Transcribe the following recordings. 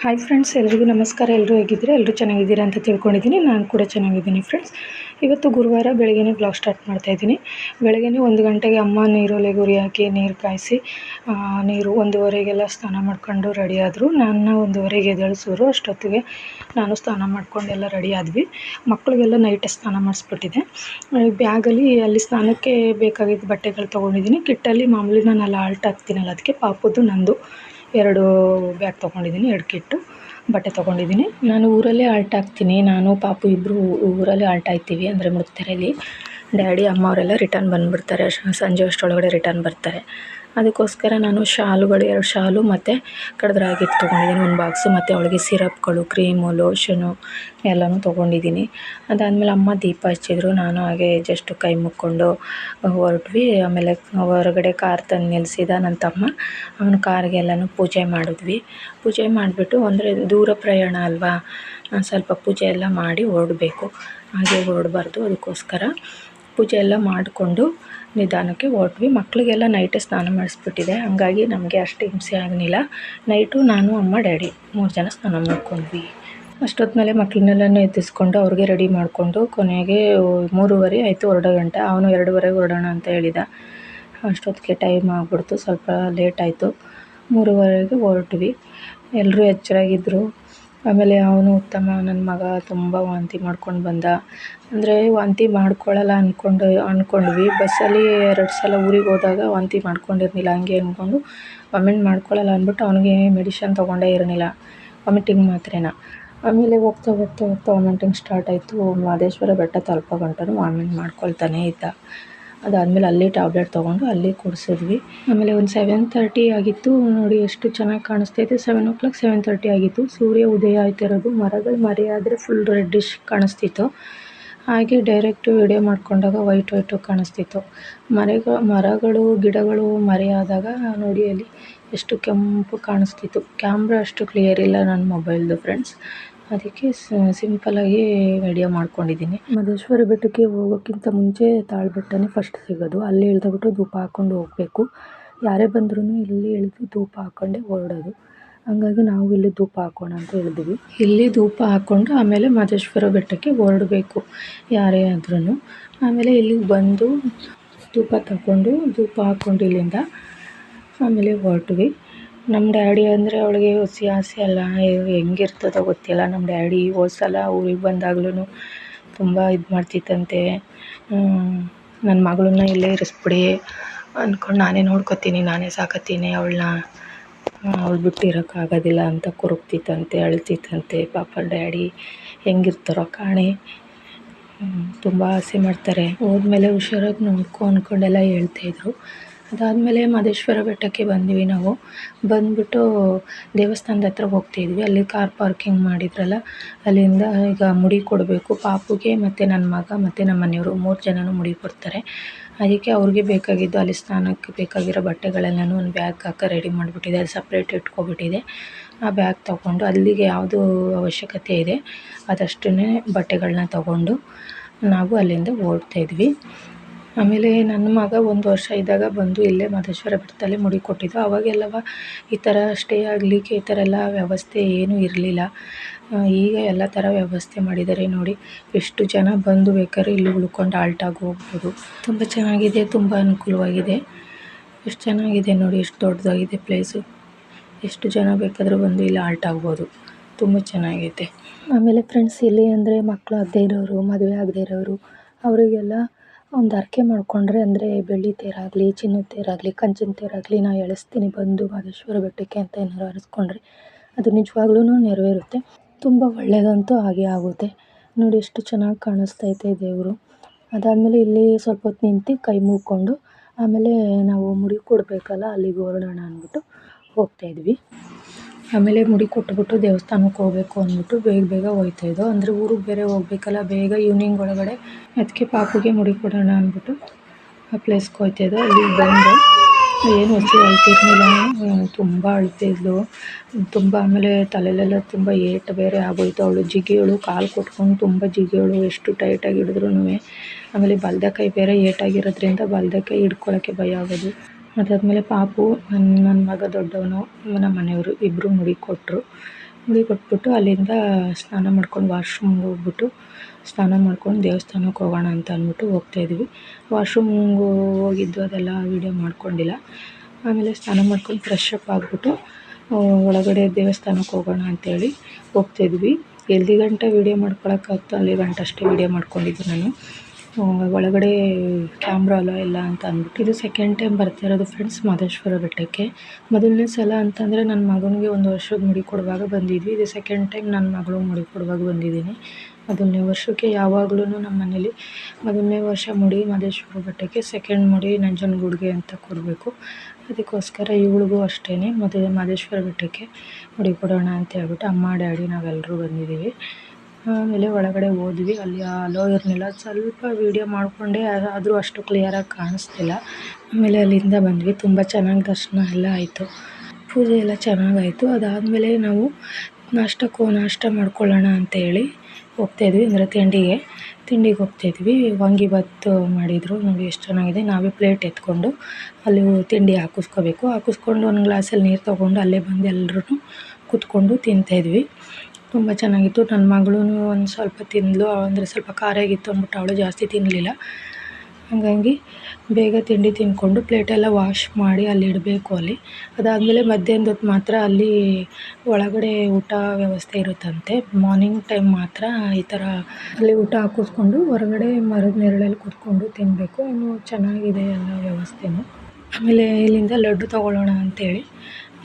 Hi friends, ಎಲ್ರಿಗೂ ನಮಸ್ಕಾರ. ಎಲ್ಲರೂ ಹೇಗಿದ್ದೀರಾ? ಎಲ್ಲರೂ ಚೆನ್ನಾಗಿದ್ದೀರಾ ಅಂತ ತಿಳ್ಕೊಂಡಿದ್ದೀನಿ. ನಾನು ಕೂಡ ಚೆನ್ನಾಗಿದ್ದೀನಿ ಫ್ರೆಂಡ್ಸ್. ಇವತ್ತು ಗುರುವಾರ ಬೆಳಗ್ಗೆನೇ ಬ್ಲಾಗ್ ಸ್ಟಾರ್ಟ್ ಮಾಡ್ತಾಯಿದ್ದೀನಿ. ಬೆಳಗ್ಗೆನೇ 1 ಗಂಟೆಗೆ ಅಮ್ಮ ನೀರೊಲೆಗೆ ಉರಿ ಹಾಕಿ ನೀರು ಕಾಯಿಸಿ 1:15ಗೆಲ್ಲ ಸ್ನಾನ ಮಾಡ್ಕೊಂಡು ರೆಡಿ ಆದರು. ನನ್ನ 1:15ಗೆ ಎದ್ದೇಳಿಸಿದ್ರು. ಅಷ್ಟೊತ್ತಿಗೆ ನಾನು ಸ್ನಾನ ಮಾಡ್ಕೊಂಡು ಎಲ್ಲ ರೆಡಿ ಆದ್ವಿ. ಮಕ್ಕಳಿಗೆಲ್ಲ ನೈಟೇ ಸ್ನಾನ ಮಾಡಿಸ್ಬಿಟ್ಟಿದ್ದೆ. ಬ್ಯಾಗಲ್ಲಿ ಅಲ್ಲಿ ಸ್ನಾನಕ್ಕೆ ಬೇಕಾಗಿದ್ದ ಬಟ್ಟೆಗಳು ತೊಗೊಂಡಿದ್ದೀನಿ. ಕಿಟ್ಟಲ್ಲಿ ಮಾಮೂಲಿ ನಾನು ಆಲ್ಟ್ ಹಾಕ್ತೀನಲ್ಲ, ಅದಕ್ಕೆ ಪಾಪುದು ನಂದು 2 ಬ್ಯಾಗ್ ತೊಗೊಂಡಿದ್ದೀನಿ. 2 ಕಿಟ್ಟು ಬಟ್ಟೆ ತೊಗೊಂಡಿದ್ದೀನಿ. ನಾನು ಊರಲ್ಲೇ ಆಲ್ಟ್ ಹಾಕ್ತೀನಿ. ನಾನು ಪಾಪು ಇಬ್ಬರು ಊರಲ್ಲೇ ಆಲ್ಟ್ ಹಾಕ್ತೀವಿ, ಅಂದರೆ ಮುಡುಕ್ತೆರೆಯಲ್ಲಿ. ಡ್ಯಾಡಿ ಅಮ್ಮ ಅವರೆಲ್ಲ ರಿಟರ್ನ್ ಬಂದುಬಿಡ್ತಾರೆ, ಸಂಜೆ ಅಷ್ಟರೊಳಗಡೆ ರಿಟರ್ನ್ ಬರ್ತಾರೆ. ಅದಕ್ಕೋಸ್ಕರ ನಾನು ಶಾಲುಗಳು 2 ಶಾಲು ಮತ್ತು ಕಡ್ದು ರಾಗಿಟ್ಟು ತೊಗೊಂಡಿದ್ದೀನಿ, 1 ಬಾಕ್ಸು. ಮತ್ತು ಅವಳಿಗೆ ಸಿರಪ್ಗಳು, ಕ್ರೀಮು, ಲೋಷನು ಎಲ್ಲನೂ ತೊಗೊಂಡಿದ್ದೀನಿ. ಅದಾದಮೇಲೆ ಅಮ್ಮ ದೀಪ ಹಚ್ಚಿದ್ರು. ನಾನು ಹಾಗೆ ಜಸ್ಟ್ ಕೈ ಮುಕ್ಕೊಂಡು ಹೊರಟ್ವಿ. ಆಮೇಲೆ ಹೊರಗಡೆ ಕಾರ್ ತಂದು ನಿಲ್ಲಿಸಿದ ನನ್ನ ತಮ್ಮ. ಅವನ ಕಾರ್ಗೆಲ್ಲನೂ ಪೂಜೆ ಮಾಡಿದ್ವಿ. ಪೂಜೆ ಮಾಡಿಬಿಟ್ಟು, ಅಂದರೆ ದೂರ ಪ್ರಯಾಣ ಅಲ್ವಾ, ಸ್ವಲ್ಪ ಪೂಜೆ ಎಲ್ಲ ಮಾಡಿ ಹೊರಡಬೇಕು. ಹಾಗೆ ಹೊರಡಬಾರ್ದು, ಅದಕ್ಕೋಸ್ಕರ ಪೂಜೆ ಎಲ್ಲ ಮಾಡಿಕೊಂಡು ನಿಧಾನಕ್ಕೆ ಹೊರಟ್ವಿ. ಮಕ್ಕಳಿಗೆಲ್ಲ ನೈಟೇ ಸ್ನಾನ ಮಾಡಿಸ್ಬಿಟ್ಟಿದೆ, ಹಾಗಾಗಿ ನಮಗೆ ಅಷ್ಟು ಹಿಂಸೆ ಆಗಲಿಲ್ಲ. ನೈಟು ನಾನು, ಅಮ್ಮ, ಡ್ಯಾಡಿ 3 ಜನ ಸ್ನಾನ ಮಾಡ್ಕೊಂಡ್ವಿ. ಅಷ್ಟೊತ್ತಿನಲ್ಲೇ ಮಕ್ಕಳನ್ನೆಲ್ಲನೂ ಎತ್ತಿಸ್ಕೊಂಡು ಅವ್ರಿಗೆ ರೆಡಿ ಮಾಡಿಕೊಂಡು ಕೊನೆಗೆ 3:30 ಆಯಿತು ಹೊರಡೋ ಗಂಟೆ. ಅವನು 2:30ಗೆ ಹೊರಡೋಣ ಅಂತ ಹೇಳಿದ. ಅಷ್ಟೊತ್ತಿಗೆ ಟೈಮ್ ಆಗಿಬಿಡ್ತು, ಸ್ವಲ್ಪ ಲೇಟ್ ಆಯಿತು. 3:30ಗೆ ಹೊರಟ್ವಿ. ಎಲ್ಲರೂ ಎಚ್ಚರಾಗಿದ್ದರು. ಆಮೇಲೆ ಅವನು ಉತ್ತಮ, ನನ್ನ ಮಗ, ತುಂಬ ವಾಂತಿ ಮಾಡ್ಕೊಂಡು ಬಂದ. ಅಂದರೆ ವಾಂತಿ ಮಾಡ್ಕೊಳ್ಳಲ್ಲ ಅಂದ್ಕೊಂಡ್ವಿ. ಬಸ್ಸಲ್ಲಿ 2 ಸಲ ಊರಿಗೆ ಹೋದಾಗ ವಾಂತಿ ಮಾಡ್ಕೊಂಡಿರಲಿಲ್ಲ. ಹಂಗೆ ಅಂದ್ಕೊಂಡು ವಾಮಿಟ್ ಮಾಡ್ಕೊಳ್ಳಲ್ಲ ಅಂದ್ಬಿಟ್ಟು ಅವನಿಗೆ ಮೆಡಿಷನ್ ತೊಗೊಂಡೇ ಇರಲಿಲ್ಲ, ವಾಮಿಟಿಂಗ್ ಮಾತ್ರೆನ. ಆಮೇಲೆ ಹೋಗ್ತಾ ವಾಮಿಟಿಂಗ್ ಸ್ಟಾರ್ಟ್ ಆಯಿತು. ಮಹದೇಶ್ವರ ಬೆಟ್ಟ ತಲುಪೋ ಗಂಟನೂ ವಾಮಿಟ್ ಮಾಡ್ಕೊಳ್ತಾನೇ ಇದ್ದ. ಅದಾದಮೇಲೆ ಅಲ್ಲಿ ಟ್ಯಾಬ್ಲೆಟ್ ತೊಗೊಂಡು ಅಲ್ಲಿ ಕುಡಿಸಿದ್ವಿ. ಆಮೇಲೆ ಒಂದು 7:30 ಆಗಿತ್ತು. ನೋಡಿ ಎಷ್ಟು ಚೆನ್ನಾಗಿ ಕಾಣಿಸ್ತೈತೆ. 7 o'clock 7:30 ಆಗಿತ್ತು. ಸೂರ್ಯ ಉದಯ ಆಯ್ತಿರೋದು. ಮರಗಳು ಮರೆಯಾದರೆ ಫುಲ್ ರೆಡ್ಡಿಶ್ ಕಾಣಿಸ್ತಿತ್ತು. ಹಾಗೆ ಡೈರೆಕ್ಟು ವಿಡಿಯೋ ಮಾಡ್ಕೊಂಡಾಗ ವೈಟು ಕಾಣಿಸ್ತಿತ್ತು. ಮರಗಳು ಗಿಡಗಳು ಮರೆಯಾದಾಗ ನೋಡಿ ಅಲ್ಲಿ ಎಷ್ಟು ಕೆಂಪು ಕಾಣಿಸ್ತಿತ್ತು. ಕ್ಯಾಮ್ರಾ ಅಷ್ಟು ಕ್ಲಿಯರ್ ಇಲ್ಲ ನನ್ನ ಮೊಬೈಲ್ದು ಫ್ರೆಂಡ್ಸ್, ಅದಕ್ಕೆ ಸಿಂಪಲಾಗಿ ವಿಡಿಯೋ ಮಾಡ್ಕೊಂಡಿದ್ದೀನಿ. ಮಹದೇಶ್ವರ ಬೆಟ್ಟಕ್ಕೆ ಹೋಗೋಕ್ಕಿಂತ ಮುಂಚೆ ತಾಳ್ಬೆಟ್ಟನೇ ಫಸ್ಟ್ ಸಿಗೋದು. ಅಲ್ಲಿ ಇಳಿದ್ಬಿಟ್ಟು ಧೂಪ ಹಾಕ್ಕೊಂಡು ಹೋಗಬೇಕು. ಯಾರೇ ಬಂದ್ರೂ ಇಲ್ಲಿ ಇಳಿದು ಧೂಪ ಹಾಕ್ಕೊಂಡೇ ಹೊರಡೋದು. ಹಂಗಾಗಿ ನಾವು ಇಲ್ಲಿ ಧೂಪ ಹಾಕೋಣ ಅಂತ ಹೇಳಿದ್ವಿ. ಇಲ್ಲಿ ಧೂಪ ಹಾಕ್ಕೊಂಡು ಆಮೇಲೆ ಮಹದೇಶ್ವರ ಬೆಟ್ಟಕ್ಕೆ ಹೊರಡಬೇಕು ಯಾರೇ ಆದ್ರೂ. ಆಮೇಲೆ ಇಲ್ಲಿಗೆ ಬಂದು ಧೂಪ ತಗೊಂಡು ಧೂಪ ಹಾಕ್ಕೊಂಡು ಇಲ್ಲಿಂದ ಆಮೇಲೆ ಹೊರಟ್ವಿ. ನಮ್ಮ ಡ್ಯಾಡಿ ಅಂದರೆ ಅವಳಿಗೆ ಹುಸಿ ಆಸೆ ಅಲ್ಲ, ಹೆಂಗಿರ್ತದೋ ಗೊತ್ತಿಲ್ಲ. ನಮ್ಮ ಡ್ಯಾಡಿ ಹೋದ ಸಲ ಊರಿಗೆ ಬಂದಾಗ್ಲೂ ತುಂಬ ಇದು ಮಾಡ್ತಿತ್ತಂತೆ. ನನ್ನ ಮಗಳನ್ನ ಇಲ್ಲೇ ಇರಿಸ್ಬಿಡಿ ಅಂದ್ಕೊಂಡು ನಾನೇ ನೋಡ್ಕೊತೀನಿ, ನಾನೇ ಸಾಕತ್ತೀನಿ ಅವಳನ್ನ, ಅವಳು ಬಿಟ್ಟಿರೋಕ್ಕಾಗೋದಿಲ್ಲ ಅಂತ ಕೊರಗ್ತಿತ್ತಂತೆ, ಅಳ್ತಿತ್ತಂತೆ. ಪಾಪ ಡ್ಯಾಡಿ ಹೆಂಗಿರ್ತಾರೋ ಕಾಣೆ, ತುಂಬ ಆಸೆ ಮಾಡ್ತಾರೆ. ಹೋದ್ಮೇಲೆ ಹುಷಾರಾಗಿ ನೋಡ್ಕೊ ಅಂದ್ಕೊಂಡೆಲ್ಲ ಹೇಳ್ತಾಯಿದ್ರು. ಅದಾದಮೇಲೆ ಮಹದೇಶ್ವರ ಬೆಟ್ಟಕ್ಕೆ ಬಂದ್ವಿ. ನಾವು ಬಂದುಬಿಟ್ಟು ದೇವಸ್ಥಾನದ ಹತ್ರ ಹೋಗ್ತಾಯಿದ್ವಿ. ಅಲ್ಲಿ ಕಾರ್ ಪಾರ್ಕಿಂಗ್ ಮಾಡಿದ್ರಲ್ಲ, ಅಲ್ಲಿಂದ ಈಗ ಮುಡಿ ಕೊಡಬೇಕು ಪಾಪುಗೆ, ಮತ್ತು ನನ್ನ ಮಗ ಮತ್ತು ನಮ್ಮ ಮನೆಯವರು 3 ಜನನೂ ಮುಡಿ ಕೊಡ್ತಾರೆ. ಅದಕ್ಕೆ ಅವ್ರಿಗೆ ಬೇಕಾಗಿದ್ದು ಅಲ್ಲಿ ಸ್ನಾನಕ್ಕೆ ಬೇಕಾಗಿರೋ ಬಟ್ಟೆಗಳೆಲ್ಲನೂ ಒಂದು ಬ್ಯಾಗ್ ಹಾಕಿ ರೆಡಿ ಮಾಡಿಬಿಟ್ಟಿದೆ. ಅದು ಸಪ್ರೇಟ್ ಇಟ್ಕೊಬಿಟ್ಟಿದೆ. ಆ ಬ್ಯಾಗ್ ತೊಗೊಂಡು ಅಲ್ಲಿಗೆ ಯಾವುದು ಅವಶ್ಯಕತೆ ಇದೆ ಅದಷ್ಟನ್ನೇ ಬಟ್ಟೆಗಳನ್ನ ತೊಗೊಂಡು ನಾವು ಅಲ್ಲಿಂದ ಹೊರಡ್ತಾಯಿದ್ವಿ. ಆಮೇಲೆ ನನ್ನ ಮಗ 1 ವರ್ಷ ಇದ್ದಾಗ ಬಂದು ಇಲ್ಲೇ ಮಹದೇಶ್ವರ ಬೆಟ್ಟದಲ್ಲೇ ಮುಡಿ ಕೊಟ್ಟಿದ್ದು. ಅವಾಗೆಲ್ಲವ ಈ ಥರ ಸ್ಟೇ ಆಗಲಿಕ್ಕೆ ಈ ಥರ ಎಲ್ಲ ವ್ಯವಸ್ಥೆ ಏನೂ ಇರಲಿಲ್ಲ. ಈಗ ಎಲ್ಲ ಥರ ವ್ಯವಸ್ಥೆ ಮಾಡಿದ್ದಾರೆ. ನೋಡಿ ಎಷ್ಟು ಜನ ಬಂದು ಬೇಕಾದ್ರೆ ಇಲ್ಲಿ ಉಳ್ಕೊಂಡು ಆಲ್ಟಾಗಿ ಹೋಗ್ಬೋದು. ತುಂಬ ಚೆನ್ನಾಗಿದೆ, ತುಂಬ ಅನುಕೂಲವಾಗಿದೆ. ಎಷ್ಟು ಚೆನ್ನಾಗಿದೆ ನೋಡಿ, ಎಷ್ಟು ದೊಡ್ಡದಾಗಿದೆ ಪ್ಲೇಸು. ಎಷ್ಟು ಜನ ಬೇಕಾದರೂ ಬಂದು ಇಲ್ಲಿ ಆಲ್ಟ್ ಆಗ್ಬೋದು. ತುಂಬ ಚೆನ್ನಾಗೈತೆ. ಆಮೇಲೆ ಫ್ರೆಂಡ್ಸ್, ಇಲ್ಲಿ ಅಂದರೆ ಮಕ್ಕಳು ಆಗದೇ ಇರೋರು, ಮದುವೆ ಆಗದೇ ಇರೋರು, ಅವರಿಗೆಲ್ಲ ಒಂದು ಹರಕೆ ಮಾಡಿಕೊಂಡ್ರೆ, ಅಂದರೆ ಬೆಳ್ಳಿ ತೇರಾಗಲಿ, ಚಿನ್ನದ ತೇರಾಗಲಿ, ಕಂಚಿನ ತೇರಾಗಲಿ ನಾನು ಎಳಿಸ್ತೀನಿ ಬಂದು ಮಹದೇಶ್ವರ ಬೆಟ್ಟಕ್ಕೆ ಅಂತ ಏನಾರು ಹರಿಸ್ಕೊಂಡ್ರೆ ಅದು ನಿಜವಾಗ್ಲೂ ನೆರವೇರುತ್ತೆ. ತುಂಬ ಒಳ್ಳೆಯದಂತೂ ಹಾಗೆ ಆಗುತ್ತೆ. ನೋಡಿ ಎಷ್ಟು ಚೆನ್ನಾಗಿ ಕಾಣಿಸ್ತೈತೆ ದೇವರು. ಅದಾದಮೇಲೆ ಇಲ್ಲಿ ಸ್ವಲ್ಪ ಹೊತ್ತು ನಿಂತು ಕೈ ಮುಗ್ಕೊಂಡು ಆಮೇಲೆ ನಾವು ಮುಡಿ ಕೊಡಬೇಕಲ್ಲ, ಅಲ್ಲಿಗೆ ಹೊರಡೋಣ ಅಂದ್ಬಿಟ್ಟು ಹೋಗ್ತಾಯಿದ್ವಿ. ಆಮೇಲೆ ಮುಡಿ ಕೊಟ್ಬಿಟ್ಟು ದೇವಸ್ಥಾನಕ್ಕೆ ಹೋಗಬೇಕು ಅಂದ್ಬಿಟ್ಟು ಬೇಗ ಹೋಗ್ತಾಯಿದ್ದೋ. ಅಂದರೆ ಊರಿಗೆ ಬೇರೆ ಹೋಗ್ಬೇಕಲ್ಲ ಬೇಗ, ಈವ್ನಿಂಗ್ ಒಳಗಡೆ. ಅದಕ್ಕೆ ಪಾಪುಗೆ ಮುಡಿ ಕೊಡೋಣ ಅಂದ್ಬಿಟ್ಟು ಆ ಪ್ಲೇಸ್ಗೆ ಹೋಗ್ತಾಯಿದ್ದೋ. ಅಲ್ಲಿಗೆ ಬಂದು ಏನು ಹೊಸಿ ಅಳ್ತಿರ್ಲಿಲ್ಲ, ತುಂಬ ಅಳ್ತಿದ್ಲು ತುಂಬ. ಆಮೇಲೆ ತಲೆಯಲ್ಲೆಲ್ಲ ತುಂಬ ಏಟು ಬೇರೆ ಆಗೋಯ್ತು. ಅವಳು ಜಿಗಿಯೋಳು, ಕಾಲು ಕೊಟ್ಕೊಂಡು ತುಂಬ ಜಿಗಿಯೋಳು, ಎಷ್ಟು ಟೈಟಾಗಿ ಹಿಡಿದ್ರೂ. ಆಮೇಲೆ ಬಲ್ದ ಕೈ ಬೇರೆ ಏಟಾಗಿರೋದ್ರಿಂದ ಬಲ್ದ ಕೈ ಹಿಡ್ಕೊಳಕ್ಕೆ ಭಯ ಆಗೋದು. ಅದಾದಮೇಲೆ ಪಾಪು, ನನ್ನ ಮಗ ದೊಡ್ಡವನು, ನಮ್ಮ ಮನೆಯವರು ಇಬ್ಬರು ಮುಡಿ ಕೊಟ್ಟರು. ಮುಡಿ ಕೊಟ್ಬಿಟ್ಟು ಅಲ್ಲಿಂದ ಸ್ನಾನ ಮಾಡ್ಕೊಂಡು ವಾಶ್ರೂಮ್ಗೆ ಹೋಗ್ಬಿಟ್ಟು ಸ್ನಾನ ಮಾಡ್ಕೊಂಡು ದೇವಸ್ಥಾನಕ್ಕೆ ಹೋಗೋಣ ಅಂತ ಅಂದ್ಬಿಟ್ಟು ಹೋಗ್ತಾಯಿದ್ವಿ. ವಾಶ್ರೂಮ್ಗೆ ಹೋಗಿದ್ದು ಅದೆಲ್ಲ ವೀಡಿಯೋ ಮಾಡ್ಕೊಂಡಿಲ್ಲ. ಆಮೇಲೆ ಸ್ನಾನ ಮಾಡ್ಕೊಂಡು ಫ್ರೆಶ್ ಅಪ್ ಆಗಿಬಿಟ್ಟು ಒಳಗಡೆ ದೇವಸ್ಥಾನಕ್ಕೆ ಹೋಗೋಣ ಅಂತೇಳಿ ಹೋಗ್ತಾಯಿದ್ವಿ. ಎಲ್ಲಿ ಗಂಟ ವೀಡಿಯೋ ಮಾಡ್ಕೊಳಕ್ಕಾಗ್ತೋ ಅಲ್ಲಿ ಗಂಟ ಅಷ್ಟೇ ವೀಡಿಯೋ ಮಾಡ್ಕೊಂಡಿದ್ದು ನಾನು. ಒಳಗಡೆ ಕ್ಯಾಮ್ರಾ ಅಲೋ ಇಲ್ಲ ಅಂತ ಅಂದ್ಬಿಟ್ಟು. ಇದು ಸೆಕೆಂಡ್ ಟೈಮ್ ಬರ್ತಾ ಇರೋದು ಫ್ರೆಂಡ್ಸ್ ಮಹದೇಶ್ವರ ಬೆಟ್ಟಕ್ಕೆ. ಮೊದಲನೇ ಸಲ ಅಂತಂದರೆ ನನ್ನ ಮಗನಿಗೆ 1 ವರ್ಷದ ಮುಡಿ ಕೊಡುವಾಗ ಬಂದಿದ್ವಿ. ಇದು ಸೆಕೆಂಡ್ ಟೈಮ್ ನನ್ನ ಮಗಳಿಗೆ ಮುಡಿ ಕೊಡುವಾಗ ಬಂದಿದ್ದೀನಿ. ಮೊದಲನೇ ವರ್ಷಕ್ಕೆ ಯಾವಾಗಲೂ ನಮ್ಮ ಮನೇಲಿ ಮೊದಲನೇ ವರ್ಷ ಮುಡಿ ಮಹದೇಶ್ವರ ಬೆಟ್ಟಕ್ಕೆ, ಸೆಕೆಂಡ್ ಮುಡಿ ನಂಜನಗೂಡಿಗೆ ಅಂತ ಕೊಡಬೇಕು. ಅದಕ್ಕೋಸ್ಕರ ಇವಳಿಗೂ ಅಷ್ಟೇ ಮಹದೇಶ್ವರ ಬೆಟ್ಟಕ್ಕೆ ಮುಡಿ ಕೊಡೋಣ ಅಂತ ಹೇಳ್ಬಿಟ್ಟು ಅಮ್ಮ ಡ್ಯಾಡಿ ನಾವೆಲ್ಲರೂ ಬಂದಿದ್ದೀವಿ. ಆಮೇಲೆ ಒಳಗಡೆ ಹೋದ್ವಿ. ಅಲ್ಲಿ ಅಲೋ ಇರಲಿಲ್ಲ. ಸ್ವಲ್ಪ ವೀಡಿಯೋ ಮಾಡಿಕೊಂಡೆ, ಆದರೂ ಅಷ್ಟು ಕ್ಲಿಯರಾಗಿ ಕಾಣಿಸ್ತಿಲ್ಲ. ಆಮೇಲೆ ಅಲ್ಲಿಂದ ಬಂದ್ವಿ. ತುಂಬ ಚೆನ್ನಾಗಿ ದರ್ಶನ ಎಲ್ಲ ಆಯಿತು, ಪೂಜೆ ಎಲ್ಲ ಚೆನ್ನಾಗಾಯಿತು. ಅದಾದಮೇಲೆ ನಾವು ನಾಷ್ಟ ಮಾಡ್ಕೊಳ್ಳೋಣ ಅಂತೇಳಿ ಹೋಗ್ತಾಯಿದ್ವಿ. ಅಂದರೆ ತಿಂಡಿಗೆ ಹೋಗ್ತಾಯಿದ್ವಿ. ವಾಂಗಿಬಾತ್ ಮಾಡಿದರು, ನೋಡಿ ಎಷ್ಟು ಚೆನ್ನಾಗಿದೆ. ನಾವೇ ಪ್ಲೇಟ್ ಎತ್ಕೊಂಡು ಅಲ್ಲಿ ತಿಂಡಿ ಹಾಕಿಸ್ಕೊಂಡು ಒಂದು ಗ್ಲಾಸಲ್ಲಿ ನೀರು ತೊಗೊಂಡು ಅಲ್ಲೇ ಬಂದು ಎಲ್ಲರೂ ಕೂತ್ಕೊಂಡು ತಿಂತಾಯಿದ್ವಿ. ತುಂಬ ಚೆನ್ನಾಗಿತ್ತು. ನನ್ನ ಮಗಳೂ ಒಂದು ಸ್ವಲ್ಪ ತಿಂದಳು, ಅಂದರೆ ಸ್ವಲ್ಪ ಖಾರ ಆಗಿತ್ತು ಅಂದ್ಬಿಟ್ಟು ಅವಳು ಜಾಸ್ತಿ ತಿನ್ನಲಿಲ್ಲ. ಹಾಗಾಗಿ ಬೇಗ ತಿಂಡಿ ತಿಂದ್ಕೊಂಡು ಪ್ಲೇಟೆಲ್ಲ ವಾಶ್ ಮಾಡಿ ಅಲ್ಲಿ ಇಡಬೇಕು. ಅದಾದಮೇಲೆ ಮಧ್ಯಾಹ್ನದ ಹೊತ್ತು ಮಾತ್ರ ಅಲ್ಲಿ ಒಳಗಡೆ ಊಟ ವ್ಯವಸ್ಥೆ ಇರುತ್ತಂತೆ. ಮಾರ್ನಿಂಗ್ ಟೈಮ್ ಮಾತ್ರ ಈ ಥರ ಅಲ್ಲಿ ಊಟ ಹಾಕಿಸ್ಕೊಂಡು ಹೊರಗಡೆ ಮರದ ನೆರಳಲ್ಲಿ ಕೂತ್ಕೊಂಡು ತಿನ್ನಬೇಕು. ಇನ್ನು ಚೆನ್ನಾಗಿದೆ ಎಲ್ಲ ವ್ಯವಸ್ಥೆನೂ. ಆಮೇಲೆ ಇಲ್ಲಿಂದ ಲಡ್ಡು ತೊಗೊಳ್ಳೋಣ ಅಂತೇಳಿ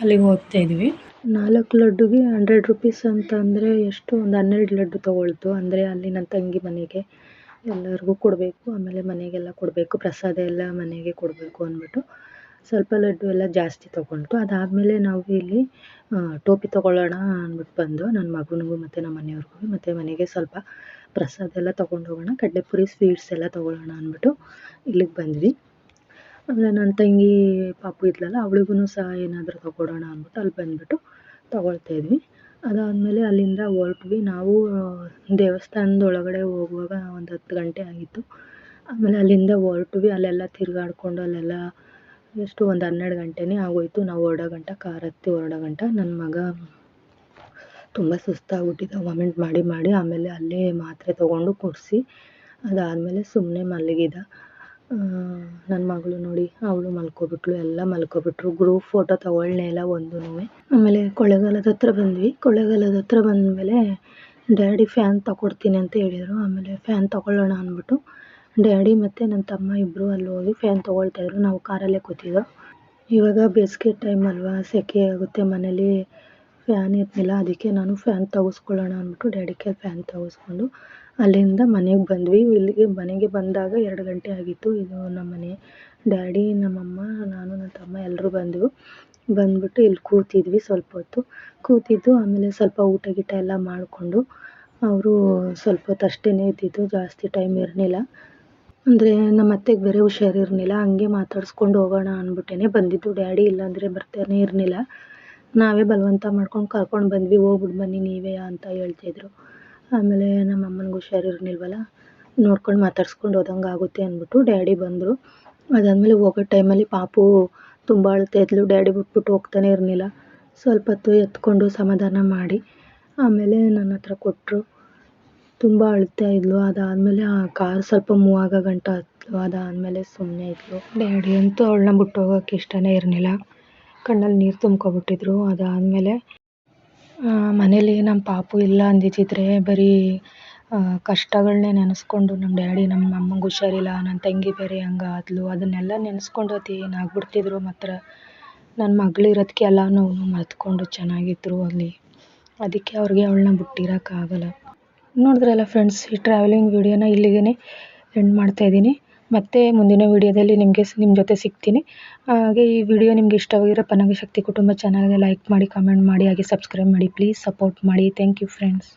ಅಲ್ಲಿಗೆ ಹೋಗ್ತಾಯಿದ್ವಿ. 4 ಲಡ್ಡುಗೆ 100 ರುಪೀಸ್ ಅಂತಂದರೆ ಎಷ್ಟು, ಒಂದು 12 ಲಡ್ಡು ತೊಗೊಳ್ತು. ಅಂದರೆ ಅಲ್ಲಿ ನನ್ನ ತಂಗಿ ಮನೆಗೆ ಎಲ್ಲರಿಗೂ ಕೊಡಬೇಕು, ಆಮೇಲೆ ಮನೆಗೆಲ್ಲ ಕೊಡಬೇಕು, ಪ್ರಸಾದ ಎಲ್ಲ ಮನೆಗೆ ಕೊಡಬೇಕು ಅಂದ್ಬಿಟ್ಟು ಸ್ವಲ್ಪ ಲಡ್ಡು ಎಲ್ಲ ಜಾಸ್ತಿ ತೊಗೊಳ್ತು. ಅದಾದಮೇಲೆ ನಾವು ಇಲ್ಲಿ ಟೋಪಿ ತೊಗೊಳ್ಳೋಣ ಅಂದ್ಬಿಟ್ಟು ಬಂದು ನನ್ನ ಮಗನಿಗೂ ಮತ್ತು ನಮ್ಮ ಮನೆಯವ್ರಿಗೂ, ಮತ್ತು ಮನೆಗೆ ಸ್ವಲ್ಪ ಪ್ರಸಾದ ಎಲ್ಲ ತೊಗೊಂಡು ಹೋಗೋಣ, ಕಡಲೆಪುರಿ ಸ್ವೀಟ್ಸ್ ಎಲ್ಲ ತೊಗೊಳ್ಳೋಣ ಅಂದ್ಬಿಟ್ಟು ಇಲ್ಲಿಗೆ ಬಂದ್ವಿ. ಆಮೇಲೆ ನನ್ನ ತಂಗಿ ಪಾಪು ಇದ್ಲಲ್ಲ, ಅವಳಿಗೂ ಸಹ ಏನಾದರೂ ತೊಗೊಳ್ಳೋಣ ಅಂದ್ಬಿಟ್ಟು ಅಲ್ಲಿ ಬಂದುಬಿಟ್ಟು ತೊಗೊಳ್ತಾಯಿದ್ವಿ. ಅದಾದಮೇಲೆ ಅಲ್ಲಿಂದ ಹೊರಟ್ವಿ. ನಾವು ದೇವಸ್ಥಾನದ ಒಳಗಡೆ ಹೋಗುವಾಗ ಒಂದು 10 ಗಂಟೆ ಆಗಿತ್ತು. ಆಮೇಲೆ ಅಲ್ಲಿಂದ ಹೊರಟ್ವಿ. ಅಲ್ಲೆಲ್ಲ ತಿರುಗಾಡ್ಕೊಂಡು ಅಲ್ಲೆಲ್ಲ ಎಷ್ಟು ಒಂದು 12 ಗಂಟೆನೇ ಆಗೋಯಿತು. ನಾವು ಕಾರ್ ಹತ್ತಿ ಹೊರಡೋ ಗಂಟ ನನ್ನ ಮಗ ತುಂಬ ಸುಸ್ತಾಗ್ಬಿಟ್ಟಿದ್ದ, ವಾಮಿಟ್ ಮಾಡಿ ಆಮೇಲೆ ಅಲ್ಲೇ ಮಾತ್ರೆ ತೊಗೊಂಡು ಕುಡಿಸಿ ಅದಾದಮೇಲೆ ಸುಮ್ಮನೆ ಮಲಗಿದ. ನನ್ನ ಮಗಳು ನೋಡಿ ಅವಳು ಮಲ್ಕೊಬಿಟ್ಳು, ಎಲ್ಲ ಮಲ್ಕೊಬಿಟ್ರು. ಗ್ರೂಪ್ ಫೋಟೋ ತೊಗೊಳ್ಳೇ ಇಲ್ಲ ಒಂದೂ. ಆಮೇಲೆ ಕೊಳ್ಳೇಗಾಲದ ಹತ್ರ ಬಂದ್ವಿ. ಕೊಳ್ಳೇಗಾಲದ ಹತ್ರ ಬಂದಮೇಲೆ ಡ್ಯಾಡಿ ಫ್ಯಾನ್ ತೊಗೊಡ್ತೀನಿ ಅಂತ ಹೇಳಿದರು. ಆಮೇಲೆ ಫ್ಯಾನ್ ತೊಗೊಳ್ಳೋಣ ಅಂದ್ಬಿಟ್ಟು ಡ್ಯಾಡಿ ಮತ್ತು ನನ್ನ ತಮ್ಮ ಇಬ್ಬರು ಅಲ್ಲಿ ಹೋಗಿ ಫ್ಯಾನ್ ತೊಗೊಳ್ತಾಯಿದ್ರು. ನಾವು ಕಾರಲ್ಲೇ ಕೂತಿದ್ದೋ. ಇವಾಗ ಬೇಸಿಗೆ ಟೈಮ್ ಅಲ್ವಾ, ಸೆಕೆ ಆಗುತ್ತೆ, ಮನೇಲಿ ಫ್ಯಾನ್ ಇರಲಿಲ್ಲ. ಅದಕ್ಕೆ ನಾನು ಫ್ಯಾನ್ ತೆಗೆಸ್ಕೊಳ್ಳೋಣ ಅಂದ್ಬಿಟ್ಟು ಡ್ಯಾಡಿ ಕೈಲಿ ಫ್ಯಾನ್ ತೆಗೆಸ್ಕೊಂಡು ಅಲ್ಲಿಂದ ಮನೆಗೆ ಬಂದ್ವಿ. ಇಲ್ಲಿಗೆ ಮನೆಗೆ ಬಂದಾಗ 2 ಗಂಟೆ ಆಗಿತ್ತು. ಇದು ನಮ್ಮ ಮನೆ. ಡ್ಯಾಡಿ, ನಮ್ಮಮ್ಮ, ನಾನು, ನನ್ನ ತಮ್ಮ ಎಲ್ಲರೂ ಬಂದ್ಬಿಟ್ಟು ಇಲ್ಲಿ ಕೂತಿದ್ವಿ. ಸ್ವಲ್ಪ ಹೊತ್ತು ಕೂತಿದ್ದು ಆಮೇಲೆ ಸ್ವಲ್ಪ ಊಟ ಗೀಟ ಎಲ್ಲ ಮಾಡಿಕೊಂಡು ಅವರು ಸ್ವಲ್ಪ ಹೊತ್ತು ಅಷ್ಟೇ ಇದ್ದಿದ್ದು, ಜಾಸ್ತಿ ಟೈಮ್ ಇರಲಿಲ್ಲ. ಅಂದರೆ ನಮ್ಮ ಅತ್ತೆಗೆ ಬೇರೆ ಹುಷಾರಿರಲಿಲ್ಲ, ಹಂಗೆ ಮಾತಾಡಿಸ್ಕೊಂಡು ಹೋಗೋಣ ಅಂದ್ಬಿಟ್ಟೇ ಬಂದಿದ್ದು. ಡ್ಯಾಡಿ ಇಲ್ಲಾಂದರೆ ಬರ್ತಾನೆ ಇರಲಿಲ್ಲ. ನಾವೇ ಬಲವಂತ ಮಾಡ್ಕೊಂಡು ಕರ್ಕೊಂಡು ಬಂದ್ವಿ. ಹೋಗ್ಬಿಟ್ಟು ಬನ್ನಿ ನೀವೇ ಅಂತ ಹೇಳ್ತಾಯಿದ್ರು. ಆಮೇಲೆ ನಮ್ಮ ಅಮ್ಮನಿಗೆ ಹುಷಾರಿರಲಿಲ್ವಲ್ಲ, ನೋಡ್ಕೊಂಡು ಮಾತಾಡ್ಸ್ಕೊಂಡು ಹೋದಂಗೆ ಆಗುತ್ತೆ ಅಂದ್ಬಿಟ್ಟು ಡ್ಯಾಡಿ ಬಂದರು. ಅದಾದಮೇಲೆ ಹೋಗೋ ಟೈಮಲ್ಲಿ ಪಾಪು ತುಂಬ ಅಳ್ತಾಯಿದ್ಲು. ಡ್ಯಾಡಿ ಬಿಟ್ಬಿಟ್ಟು ಹೋಗ್ತಾನೆ ಇರಲಿಲ್ಲ. ಸ್ವಲ್ಪ ಹೊತ್ತು ಎತ್ಕೊಂಡು ಸಮಾಧಾನ ಮಾಡಿ ಆಮೇಲೆ ನನ್ನ ಹತ್ರ ಕೊಟ್ಟರು. ತುಂಬ ಅಳ್ತಾಯಿದ್ಲು. ಅದಾದಮೇಲೆ ಆ ಕಾರ್ ಸ್ವಲ್ಪ ಮೂವ್ ಆಗೋ ಗಂಟ ಹತ್ಲು. ಅದಾದಮೇಲೆ ಸುಮ್ಮನೆ ಇದ್ಲು. ಡ್ಯಾಡಿ ಅಂತೂ ಅವಳನ್ನ ಬಿಟ್ಟು ಹೋಗೋಕ್ಕೆ ಇಷ್ಟನೇ ಇರಲಿಲ್ಲ, ಕಣ್ಣಲ್ಲಿ ನೀರು ತುಂಬ್ಕೊಬಿಟ್ಟಿದ್ರು. ಅದಾದಮೇಲೆ ಮನೇಲಿ ನಮ್ಮ ಪಾಪು ಇಲ್ಲ ಅಂದಿದ್ದಿದ್ರೆ ಬರೀ ಕಷ್ಟಗಳನ್ನೇ ನೆನೆಸ್ಕೊಂಡು ನಮ್ಮ ಡ್ಯಾಡಿ, ನಮ್ಮ ಅಮ್ಮಂಗೆ ಹುಷಾರಿಲ್ಲ, ನನ್ನ ತಂಗಿ ಬೇರೆ ಹಂಗಾದ್ಲು, ಅದನ್ನೆಲ್ಲ ನೆನೆಸ್ಕೊಂಡು ಅದೇನಾಗ್ಬಿಡ್ತಿದ್ರು. ಮಾತ್ರ ನನ್ನ ಮಗಳಿರೋದಕ್ಕೆ ಎಲ್ಲನೂ ಮರೆತ್ಕೊಂಡು ಚೆನ್ನಾಗಿದ್ರು ಅಲ್ಲಿ. ಅದಕ್ಕೆ ಅವ್ರಿಗೆ ಅವಳನ್ನ ಬಿಟ್ಟಿರೋಕ್ಕಾಗಲ್ಲ. ನೋಡಿದ್ರಲ್ಲ ಫ್ರೆಂಡ್ಸ್, ಈ ಟ್ರಾವೆಲಿಂಗ್ ವೀಡಿಯೋನ ಇಲ್ಲಿಗೆ ಎಂಡ್ ಮಾಡ್ತಾಯಿದ್ದೀನಿ. ಮತ್ತು ಮುಂದಿನ ವೀಡಿಯೋದಲ್ಲಿ ನಿಮ್ಮ ಜೊತೆ ಸಿಗ್ತೀನಿ. ಹಾಗೆ ಈ ವಿಡಿಯೋ ನಿಮ್ಗೆ ಇಷ್ಟವಾಗಿರೋ ಪನ್ನಗ ಶಕ್ತಿ ಕುಟುಂಬ ಚಾನಲ್ಗೆ ಲೈಕ್ ಮಾಡಿ, ಕಮೆಂಟ್ ಮಾಡಿ, ಹಾಗೆ ಸಬ್ಸ್ಕ್ರೈಬ್ ಮಾಡಿ. ಪ್ಲೀಸ್ ಸಪೋರ್ಟ್ ಮಾಡಿ. Thank you friends.